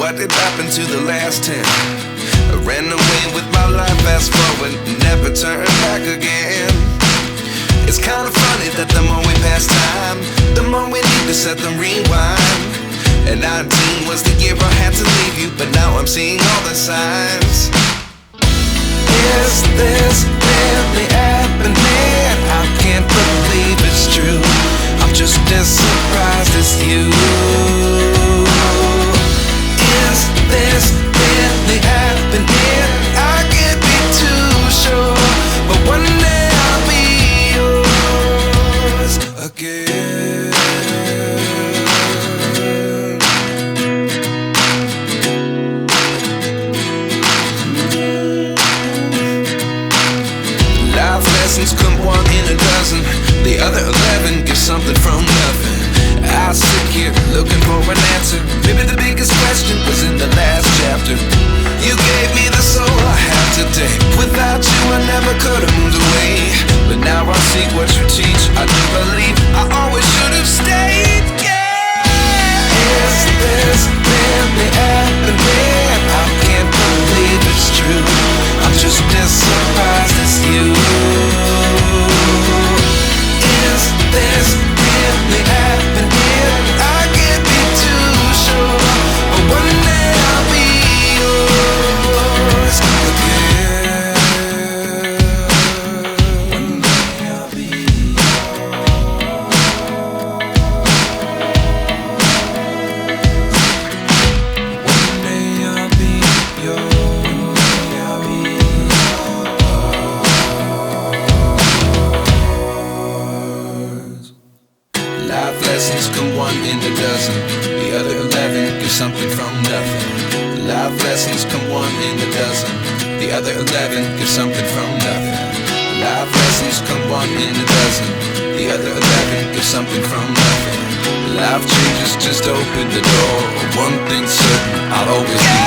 what did happen to the last 10? I ran away with my life, fast forward, never turn back again. It's kind of funny that the more we pass time, the more we need to set them rewind. And 19 was the year I had to leave you, but now I'm seeing all the signs. Is this really happening? I can't believe it's true. I'm just as surprised as you. Is this really happening? I can't be too sure, but one day I'll be yours again. Life lessons come one in a dozen. The other 11 get something from nothing. I sit here looking for an answer. Maybe the biggest question was in the last chapter. You gave me the soul I have today. Without you I never could have moved away. But now I see what you teach. I do believe I always should have stayed. Yeah. Is this really happening? I can't believe it's true. I'm just as surprised as you. Is this really happening? I can't be too sure, but one day I'll be yours again. One day I'll be yours. One day I'll be yours. One day I'll be yours. Life lessons come one in a dozen. The other 11 give something from nothing. Life lessons come one in a dozen. The other 11 give something from nothing. Life lessons come one in a dozen. The other 11 give something from nothing. Life changes just open the door. One thing's certain, I'll always be